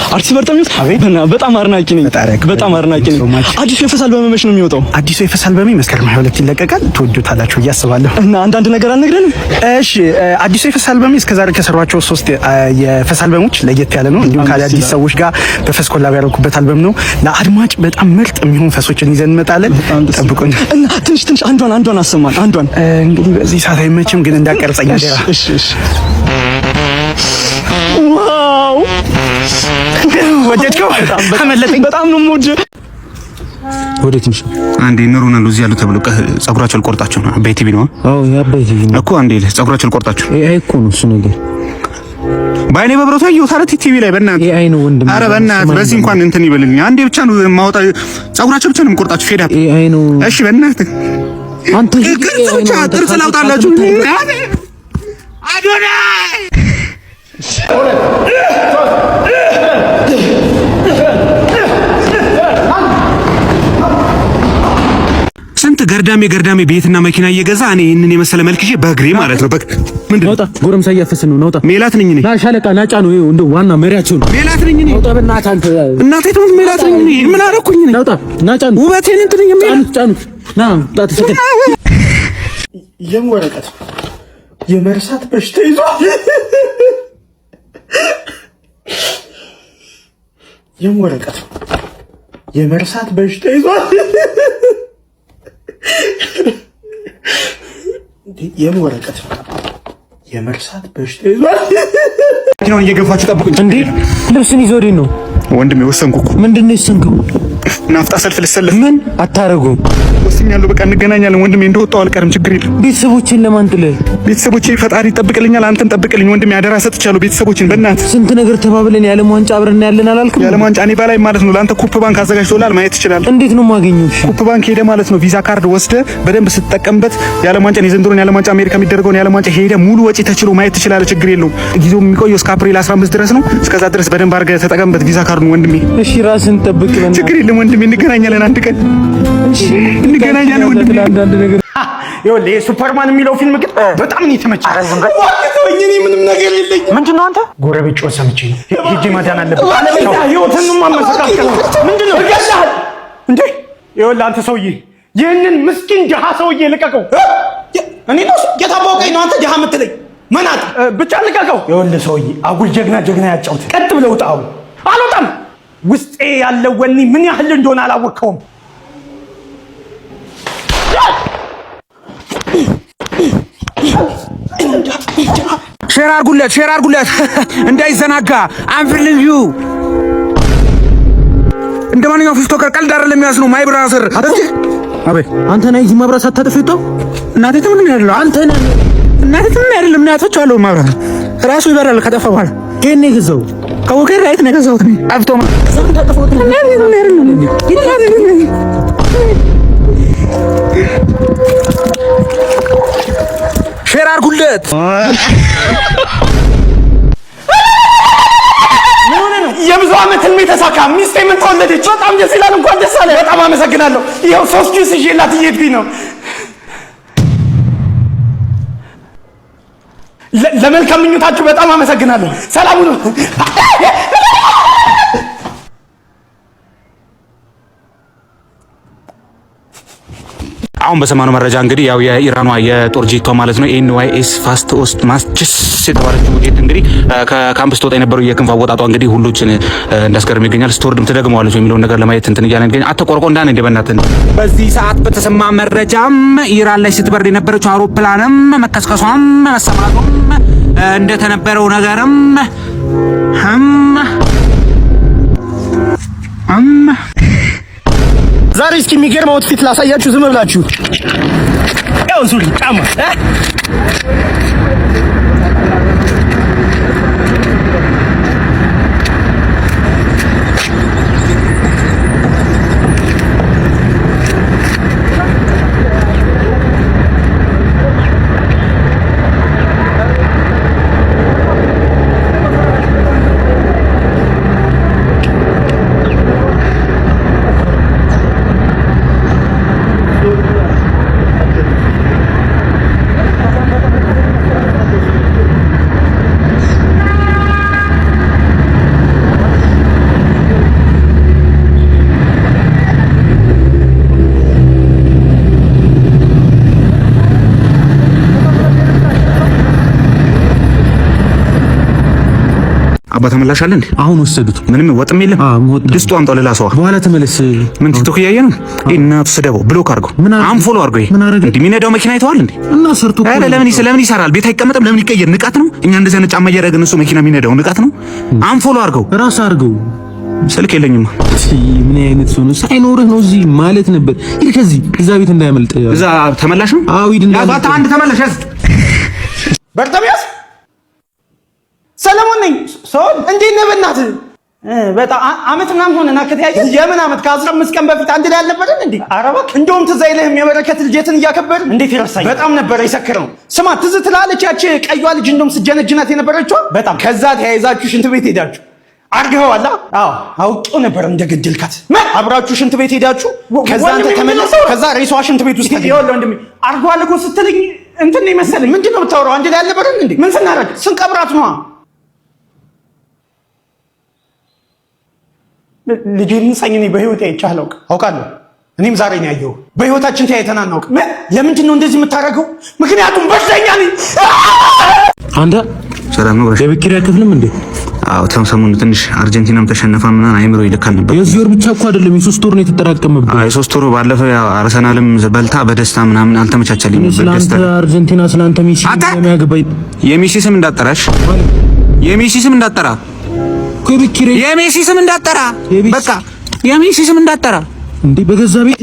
አርቲስት በርጠሚዮስ በጣም አድናቂ ነኝ። በጣም አድናቂ ነኝ። አዲሱ የፈስ አልበም መች ነው የሚወጣው? አዲሱ የፈስ አልበም መስከረም 22 ይለቀቃል። ትወዱታላችሁ እያስባለሁ። እና አንዳንድ ነገር አልነግረንም? እሺ አዲሱ የፈስ አልበም እስከዛሬ ከሰሯቸው 3 የፈስ አልበሞች ለየት ያለ ነው። እንዲሁም ከአዲስ ሰዎች ጋር በፈስ ኮላብ ያደረኩበት አልበም ነው። ለአድማጭ በጣም ምርጥ የሚሆን ፈሶችን ይዘን እንመጣለን። ጠብቁን። እና ትንሽ አንዷን አሰማን። አንዷን እንግዲህ በዚህ ሰዓት አይመችም፣ ግን እንዳቀርጸኝ አደራ። እሺ ዋው ወደድከው? አመለጠኝ። በጣም ነው የምወደው። ወዴት ትንሽ አንዴ ኑሩና እዚህ ያሉ ተብሎ ጸጉራቸው ልቆርጣቸው ነው። አባይ ቲቪ ነው። አዎ የአባይ ቲቪ ነው እኮ አንዴ ጸጉራቸው ልቆርጣቸው። አይ እኮ ነው እሱ ነገር ባይኔ በብረቱ አየሁት። ኧረ ቲቪ ላይ በእናትህ አይ ነው ወንድም። ኧረ በእናትህ በዚህ እንኳን እንትን ይበልልኝ። አንዴ ብቻ ነው ማውጣ ጸጉራቸው ብቻ ነው የምቆርጣቸው። ፌዳ አይ ነው። እሺ በእናትህ አንተ ጥርስ ላውጣላችሁ። አዶናይ ስንት ገርዳሜ ቤትና መኪና እየገዛ እኔ ይሄንን የመሰለ መልክሼ በእግሬ ማለት ነው። ምንድነው? ናውጣ ጎረምሳ እያፈስን ነው። ናውጣ ሜላት ነኝ እኔ። ና ሻለቃ ናጫ ነው ይኸው እንደው ዋና መሪያቸው ነው። ሜላት ነኝ እኔ። ናውጣ በእናትህ አንተ እናቴ ትሙት ሜላት ነኝ እኔ። ምን አደረኩኝ? ናውጣ ናጫ ነው ውበቴን እንትን ጫኑት ና ጣት ሰከን የወረቀት የመርሳት በሽታ ይዟል። የወረቀት የመርሳት በሽታ ይዟል። የወረቀት የመርሳት በሽታ ይዟል። ነው እየገፋችሁ ጠብቁኝ። እንዴ ልብስን ይዞ ወዴት ነው ወንድሜ? ወሰንኩ እኮ። ምንድነው የወሰንከው? ናፍጣ ሰልፍ ልሰለፍ። ምን አታረጉም? ወስኛለሁ። በቃ እንገናኛለን ወንድሜ። እንደወጣው አልቀርም። ችግር የለም። ቤተሰቦችን ለማን ጥለህ? ቤተሰቦቼ ፈጣሪ ይጠብቅልኛል። አንተን ጠብቅልኝ ወንድሜ። አደራ ሰጥቻለሁ ቤተሰቦችን። በእናትህ ስንት ነገር ተባብለን የዓለም ዋንጫ አብረን ያለን አላልክም? የዓለም ዋንጫ እኔ ባላይ ማለት ነው። ለአንተ ኩፕ ባንክ አዘጋጅቶላል። ማየት ትችላለህ። እንዴት ነው የማገኘው? ኩፕ ባንክ ሄደ ማለት ነው። ቪዛ ካርድ ወስደ በደንብ ስትጠቀምበት የዓለም ዋንጫ የዘንድሮን የዓለም ዋንጫ አሜሪካ የሚደረገውን የዓለም ዋንጫ ሄደ ሙሉ ወጪ ተችሎ ማየት ትችላለህ። ችግር የለውም። ጊዜው የሚቆየው እስከ አፕሪል 15 ድረስ ነው። እስከዛ ድረስ በደንብ አድርገህ ተጠቀምበት ቪዛ ካርዱን ወንድሜ። እሺ ራስን ጠብቅ። ችግር የለም ወንድሜ። እንገናኛለን አንድ ቀን። እሺ እንገናኛለን ወንድሜ። አንዳንድ ነገር ይኸውልህ ሱፐርማን የሚለው ፊልም ግን በጣም ነው የተመቸኝ። እኔ ምንም ነገር የለኝ። ምንድነው አንተ? ጎረቤት ጮህ ሰምቼ ነው ሂጅ ማዳን አለብህ። አለበለዚያ ህይወትን ማመሰቃቀል ምንድነው? እገዛለሁ እንዴ! ይኸውልህ አንተ ሰውዬ ይህንን ምስኪን ድሃ ሰውዬ ልቀቀው። እኔ ነው የታወቀኝ ነው አንተ ድሃ የምትለኝ መናጥ ብቻ ልቀቀው። ይኸውልህ ሰውዬ አጉል ጀግና ያጫውት። ቀጥ ብለው ውጣው። አልወጣም። ውስጤ ያለው ወኔ ምን ያህል እንደሆነ አላወቅኸውም። ሼር አድርጉለት እንዳይዘናጋ። አንፍልኝ ዩ እንደ ማንኛውም ቲክቶከር ቀልድ አይደለም የሚያስነው ማይ ብራዘር። አቤት አንተ ነህ እዚህ መብራት ሳታጠፊው? እናቴ ምን ያለው አንተ ነህ? እናቴ ምን አይደለም እናቶች አሉ መብራት ራሱ ይበራል ከጠፋ በኋላ። ከኔ ገዛው ከወገን ራይት ነው ገዛውት ነው አፍቶማ ዛን ተጠፎት ነው ሼር አድርጉለት። የብዙ ዓመት ህልሜ ተሳካ። ሚስቴ ምን ተወለደች። በጣም ደስ ይላል። እንኳን ደስ አለ። በጣም አመሰግናለሁ። ይኸው 3 ጁስ ይዤላት እየሄድኩኝ ነው። ለመልካም ምኞታችሁ በጣም አመሰግናለሁ። ሰላም ሁኑ። አሁን በሰማነው መረጃ እንግዲህ ያው የኢራኗ የጦር ጄቷ ማለት ነው ኤንዋይኤስ ፋስት ኦስት ማስችስ የተባለችው ጄት እንግዲህ ከካምፕስ ተወጣ የነበረው የክንፍ አወጣጧ እንግዲህ ሁሉችን እንዳስገርም ይገኛል። ስቶርድም ትደግመዋለች የሚለውን ነገር ለማየት እንትን እያለን እንግዲህ አተቆርቆ እንዳን እንደ በእናትህ በዚህ ሰዓት በተሰማ መረጃም ኢራን ላይ ስትበር የነበረችው አውሮፕላንም መከስከሷም መሰማቱም እንደተነበረው ነገርም ዛሬ እስኪ የሚገርም አውትፊት ላሳያችሁ። ዝም ብላችሁ ያው ሱሪ ጫማ አባ ተመላሽ አለ እንዴ? አሁን ወሰዱት። ምንም ወጥም የለም። ድስቱ አምጣው ሌላ ሰው በኋላ ተመለስ። ምን ቲክቶክ እያየ ነው? እናቱ ስደበው ብሎክ አድርገው አንፎሎ አድርገው። እንዴ የሚነዳው መኪና አይተዋል እንዴ? እና ሰርቶ አረ ለምን ይሰራል? ቤት አይቀመጥም? ለምን ይቀየር? ንቃት ነው። እኛ እንደዚህ አይነት ጫማ እያደረግን እሱ መኪና የሚነዳው ንቃት ነው። አንፎሎ አድርገው ራስ አድርገው። ስልክ የለኝም። ምን አይነት ሰው ነው? ሳይኖርህ ነው እዚህ ማለት ነበር። ይሄ ከዚህ እዛ ቤት እንዳያመልጥ። እዛ ተመላሽ ነው። አዎ ሂድ እንዳያመልጥ። አንድ ተመላሽ ያዝ። በርተሚያስ ሰለሞን ነኝ። ሰው እንዴት ነህ? በእናትህ በጣም አመት ምናምን ሆነና ከተያየን የምን አመት ከ15 ቀን በፊት አንድ ላይ አልነበረን እንዴ? ኧረ እባክህ እንደውም ትዝ አይልህም? የበረከት ልጄትን እያከበርን እንዴት ይረሳኝ? በጣም ነበር የሰከረው። ስማ ትዝ ትላለች ያቺ ቀይዋ ልጅ እንደውም ስጀነጅናት የነበረችው በጣም። ከዛ ተያይዛችሁ ሽንት ቤት ሄዳችሁ አርገኸዋል? አዎ አውቄው ነበር እንደገደልካት። አብራችሁ ሽንት ቤት ሄዳችሁ ከዛ አንተ ተመለሰው። ከዛ ሬሷ ሽንት ቤት ውስጥ ይኸውልህ ወንድሜ አርገዋል እኮ ስትለኝ እንትን ነው መሰለኝ። ምንድን ነው የምታወራው? አንድ ላይ አልነበረን እንዴ? ምን ስናደርግ ስንቀብራት ነዋ። ልጄን ሳኝ እኔ በህይወት አይቼህ አላውቅም። አውቃለሁ እኔም ዛሬ ነው ያየሁህ። በህይወታችን ተያይተን አናውቅም። ለምንድን ነው እንደዚህ የምታደርገው? ምክንያቱም በሽተኛ ነኝ። አንተ ሰላም ነው? የቤት ኪራይ አትከፍልም እንዴ? አዎ ሰሞኑን ትንሽ አርጀንቲናም ተሸነፈ ምናምን አይምሮ ይልካል ነበር። የዚህ ወር ብቻ እኮ አይደለም የ3 ወር ነው የተጠራቀመብህ። አይ 3 ወር ባለፈው ያው አርሰናልም በልታ በደስታ ምናምን አልተመቻቸልኝም። ስለአንተ አርጀንቲና ስለአንተ ሜሲ የሚያገባኝ የሜሲ ስም እንዳጠራሽ የሜሲ ስም እንዳጠራ የሜሲ ስም እንዳጠራ በቃ የሜሲ ስም እንዳጠራ እንዴ በገዛ ቤት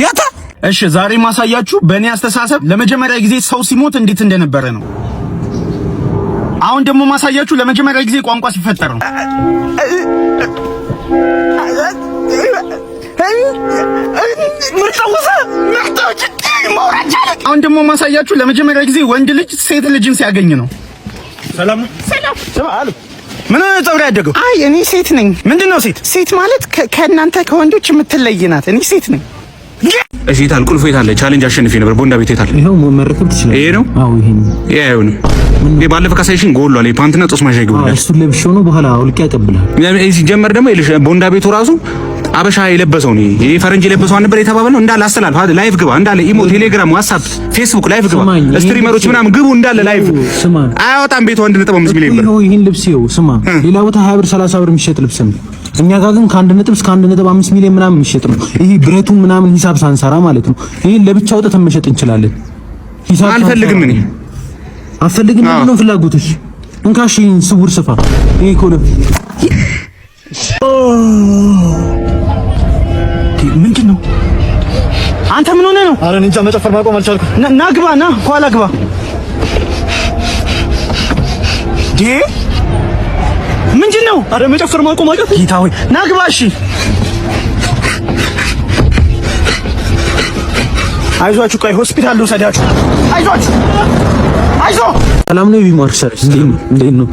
ያታ። እሺ ዛሬ ማሳያችሁ በእኔ አስተሳሰብ ለመጀመሪያ ጊዜ ሰው ሲሞት እንዴት እንደነበረ ነው። አሁን ደግሞ ማሳያችሁ ለመጀመሪያ ጊዜ ቋንቋ ሲፈጠር ነው። አሁን ደግሞ ማሳያችሁ ለመጀመሪያ ጊዜ ወንድ ልጅ ሴት ልጅን ሲያገኝ ነው። ሰላም ነው። ሰላም አሉ። ምን ነው ፀጉር ያደገው? አይ እኔ ሴት ነኝ። ምንድነው ሴት? ሴት ማለት ከእናንተ ከወንዶች የምትለይ ናት። እኔ ሴት ነኝ። እሺ ታል ቁልፉ የታለ? ቻሌንጅ አሸንፌ ነበር። ቦንዳ ቤት የታለ? ይሄው መረከብ ትችላለህ። ይሄ ነው? አዎ ይሄ ነው። ይሄው ነው። ባለፈው ካሳይሽን ጎሏል። ፓንትና ጦስ ማሻይ ጎሏል። እሱ ለብሼው ነው በኋላ አውልቄ ያቀብልሃል። ሲጀመር ደግሞ ይልሽ ቦንዳ ቤቱ ራሱ አበሻ የለበሰው ነው። ይሄ ፈረንጅ የለበሰው ነበር የተባባለው። እንዳለ አስተላልፍ ላይቭ ግባ፣ እንዳለ ኢሞ፣ ቴሌግራም፣ ዋትስአፕ፣ ፌስቡክ ላይቭ ግባ፣ ስትሪመሮች ምናምን ግቡ እንዳለ ላይቭ። ስማ አያወጣም ቤቱ 1.5 ሚሊዮን ብር። ይሄን ልብስ ይኸው ስማ፣ ሌላ ቦታ 20 ብር 30 ብር የሚሸጥ ልብስ ነው። እኛ ጋር ግን ከ1 እስከ 1.5 ሚሊዮን ምናምን የሚሸጥ ነው። ይሄ ብረቱን ምናምን ሂሳብ ሳንሰራ ማለት ነው። ይሄን ለብቻ አውጥተን መሸጥ እንችላለን። ሂሳብ አልፈልግም እኔ አፈልግም። ምንድን ነው ፍላጎትሽ? እንካሽ ስውር ስፋ ይሄ ኮለ ምንድን ነው? አንተ ምን ሆነህ ነው? ኧረ እኔ እንጃ መጨፈር ማቆም አልቻልኩም። ና ግባ፣ ና ኋላ ግባ። ምንድን ነው? ኧረ መጨፈር ማቆም አልቻልኩም። ጌታ ሆይ ና ግባ። እሺ አይዟችሁ፣ ቆይ ሆስፒታል ልውሰዳችሁ። አይዟችሁ፣ አይዞ። ሰላም ነው ቢማርሻል። እንዴት ነው?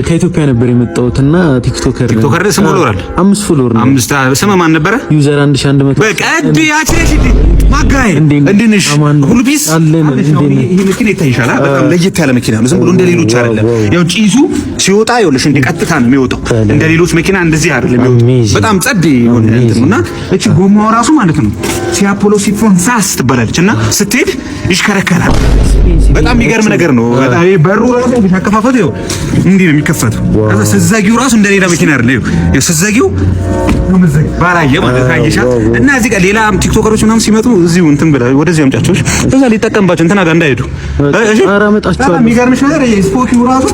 ከኢትዮጵያ ነበር የመጣሁትና ቲክቶከር ስም ፎሎወር 5 ፎሎወር ነው። 5 ስም ማን ነበረ? ዩዘር 1100 በቃ እንዴ ያቺ ማጋይ እንድንሽ ሁሉ ፒስ አለን። ይሄ መኪና ይታይሻል። በጣም ለየት ያለ መኪና ነው። ዝም ብሎ እንደ ሌሎች አይደለም። ያው ጪሱ ሲወጣ ይኸውልሽ እንደ ቀጥታ ነው የሚወጣው። እንደ ሌሎች መኪና እንደዚህ አይደለም የሚወጣው። በጣም ጸድ የሆነ እንትንና እቺ ጎማው ራሱ ማለት ነው ሲያፖሎ ሲፎን ሳስ ትባላለች እና ስትሄድ ይሽከረከራል። በጣም የሚገርም ነገር ነው። በጣም በሩ ራሱ ቢታከፋፈቱ ይኸው እንዲህ ነው የሚከፈተው። ከዛ ስዘጊው ራሱ እንደ ሌላ መኪና አይደለም። ይኸው ስዘጊው ባራየ ማለት ካየሻ እና እዚህ ጋር ሌላ ቲክቶከሮች ምናምን ሲመጡ እዚሁ እንትን ብላ ወደዚህ አምጫቸው እዛ ሊጠቀምባቸው እንትና ጋር እንዳይሄዱ። እሺ በጣም የሚገርምሽ ነገር ስፖኪው ራሱ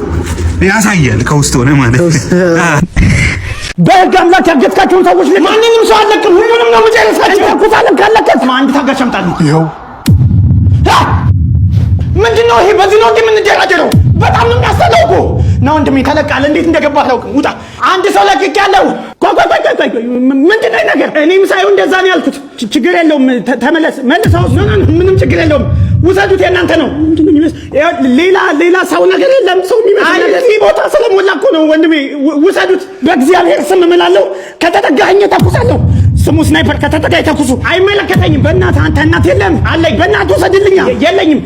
ያሳያል ከውስጥ ሆነ ማለት በህግ አምላክ ያገትካቸውን ሰዎች ማንንም ሰው አለቅም። ሁሉንም ነው የምጨርሳቸው። ተኩሳለም ካለከት አንድ ታጋሽ አምጣልኝ። ይኸው ምንድነው ይሄ? በዚህ ነው እንደምንደራደረው? በጣም ነው የሚያስጠላው እኮ ነው። ወንድሜ ተለቃለ። እንዴት እንደገባህ አላውቅም። ውጣ። አንድ ሰው ለቅቄ ያለው ቆይ ምንድነው ነገር? እኔም ሳይሆን እንደዛ ነው ያልኩት። ችግር የለውም ተመለስ። መልሰው ምንም ችግር የለውም። ውሰዱት፣ የእናንተ ነው። ሌላ ሰው ነገር የለም። ሰው የሚመስል እዚህ ቦታ ስለሞላ እኮ ነው ወንድሜ። ውሰዱት፣ በእግዚአብሔር ስም እምላለሁ። ከተጠጋኸኝ ተኩሳለሁ። ስሙ ስናይፐር። ከተጠጋኝ ተኩሱ። አይመለከተኝም። በእናትህ አንተ እናት የለም አለኝ። በእናትህ ውሰድልኛ። የለኝም።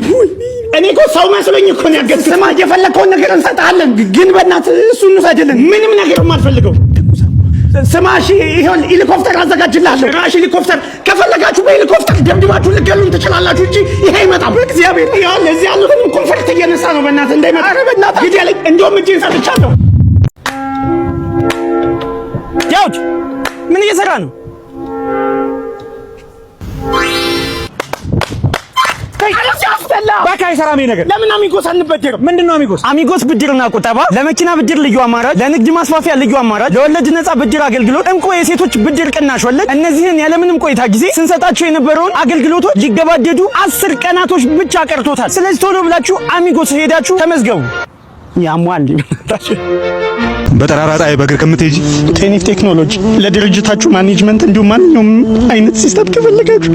እኔ እኮ ሰው መስሎኝ እኮ ነው ያገዝኩት። ስማ፣ የፈለከውን ነገር እንሰጥሃለን፣ ግን በእናትህ እሱን ውሰድልን። ምንም ነገር የማልፈልገው ስማ። እሺ ይሄን ሄሊኮፕተር አዘጋጅልሃለሁ። ራሽ ሄሊኮፕተር ከፈለጋችሁ በሄሊኮፕተር ደብድባችሁ ልገሉን ትችላላችሁ እንጂ ይሄ አይመጣም። በእግዚአብሔር ይሄን እዚህ ያሉትን ኮንፈርት እየነሳ ነው። በእናትህ እንዳይመጣ። ኧረ በእናትህ ግድ ያለኝ እንደውም እጄን ሰጥቻለሁ። ዳውድ ምን እየሰራ ነው? በቃ አይሰራም ይሄ ነገር። ለምን አሚጎስ አንበደርም? ምንድነው አሚጎስ? አሚጎስ ብድርና ቁጠባ፣ ለመኪና ብድር ልዩ አማራጭ፣ ለንግድ ማስፋፊያ ልዩ አማራጭ፣ ለወለድ ነፃ ብድር አገልግሎት፣ እንቁ የሴቶች ብድር ቅናሽ ወለድ። እነዚህን ያለምንም ቆይታ ጊዜ ስንሰጣቸው የነበረውን አገልግሎቶች ሊገባደዱ 10 ቀናቶች ብቻ ቀርቶታል። ስለዚህ ቶሎ ብላችሁ አሚጎስ ሄዳችሁ ተመዝገቡ። ያሟል በጠራራ ፀሐይ በእግር ከምትሄጂ ቴኒፍ ቴክኖሎጂ ለድርጅታችሁ ማኔጅመንት እንዲሁም ማንኛውም አይነት ሲስተም ከፈለጋችሁ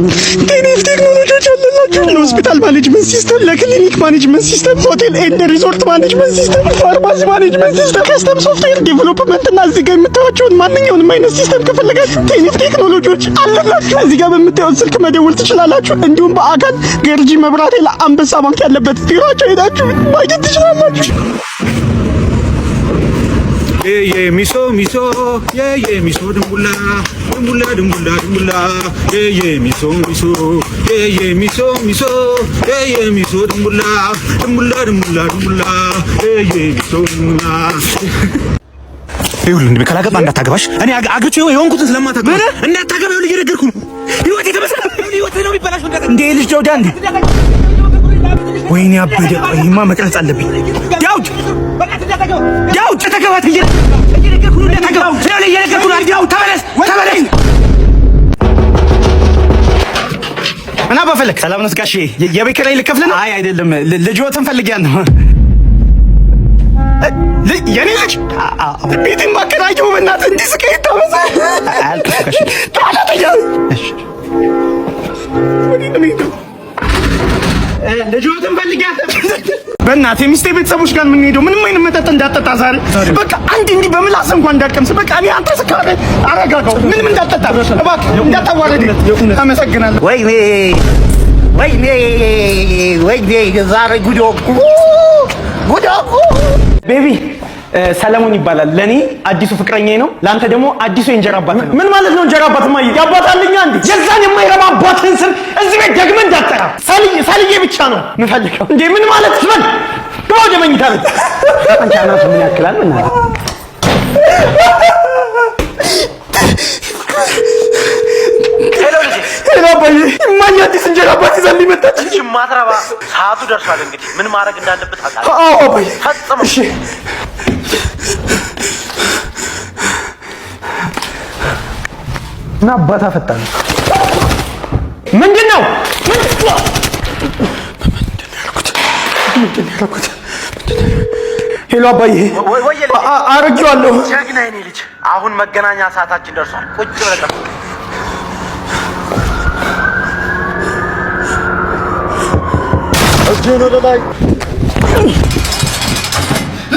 ቴኒፍ ቴክኖሎጂዎች አለላችሁ። ለሆስፒታል ማኔጅመንት ሲስተም፣ ለክሊኒክ ማኔጅመንት ሲስተም፣ ሆቴል ኤንድ ሪዞርት ማኔጅመንት ሲስተም፣ ፋርማሲ ማኔጅመንት ሲስተም፣ ከስተም ሶፍትዌር ዴቨሎፕመንት እና እዚህ ጋር የምታዩቸውን ማንኛውንም አይነት ሲስተም ከፈለጋችሁ ቴኒፍ ቴክኖሎጂዎች አለላችሁ። እዚህ ጋር በምታዩት ስልክ መደወል ትችላላችሁ። እንዲሁም በአካል ገርጂ መብራቴ ለአንበሳ ባንክ ያለበት ቢሮአቸው ሄዳችሁ ማግኘት ትችላላችሁ። ሚሶ ሚሶ ሚሶ ድንቡላ ድንቡላ ድንቡላ ድንቡላ ሚሶ ሚሶ ሚሶ ሚሶ ሚሶ ድንቡላ ድንቡላ ድንቡላ ድንቡላ ሚሶ ድንቡላ። ይሁን እንዴ ከላገባ እንዳታገባሽ እኔ አግብቼ የሆንኩትን ስለማታገባ እንዳታገባ ልጅ ነገርኩ ነው። ህይወቴ ተበሰለ ህይወቴ ነው የሚበላሽ እንዴ ልጅ ዳውድ አንዴ ወይኔ አበደ። ይማ መቅረጽ አለብኝ። ዳውድ ዳውድ ተከባት እየነገርኩ ነው። ተከባው ስለዚህ እየነገርኩ ነው። ዳውድ ተመለስ ተመለስ። እና በፈለክ ሰላም ነው ጋሼ። የቤት ኪራይ ልከፍል ነው? አይ አይደለም፣ ልጅዎትን ፈልጊያለሁ። የኔ ልጅ ቤቴን ማከራየው በእናትህ እንዲህ ስቀይ ታመሰ አልኩሽ ጋሼ። ታላተኛ እሺ ልጅዎትን ፈልጊያለሁ። በእናትህ ሚስቴ ቤተሰቦች ጋር የምንሄደው ምንም አይነት መጠጥ እንዳጠጣ ዛሬ በቃ አንድ እንዲህ በምላስ እንኳን እንዳቀምስ በቃ እኔ አንተ ስካረ አረጋጋው ምንም እንዳጠጣ እባክህ እንዳታዋረድ። አመሰግናለሁ። ወይኔ ወይኔ ወይኔ ዛሬ ጉዶኩ ቤቢ ሰለሞን ይባላል። ለኔ አዲሱ ፍቅረኛዬ ነው። ላንተ ደግሞ አዲሱ የእንጀራ አባት ነው። ምን ማለት ነው እንጀራ አባት? ማይ ያባታልኛ እንዴ? የዛን የማይረባ አባትህን ስም እዚህ ቤት ደግመህ እንዳትጠራ። ሳልዬ ብቻ ነው የምፈልገው። እንዴ ምን ማለት ነው? ወደ መኝታ ቤት አንቺ አናቱ ምን ያክላል? ምን ማለት ሄሎ ባይ ማን አዲስ እንጀራ አባት ይዘን ሊመጣች እቺ ማትረባ ሰዓቱ ደርሷል። እንግዲህ ምን ማድረግ እንዳለበት ታውቃለህ? አዎ ባይ ፈጽሞ እሺ እና አባታ ፈጣን ምንድነው ያልኩት? ሄሎ አባዬ አረጋለሁ። ጀግና የኔ ልጅ አሁን መገናኛ ሰዓታችን ደርሷል። ቁጭ ብለህ እጄን ወደ ላይ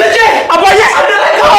ልጄ አባዬ አደረገው።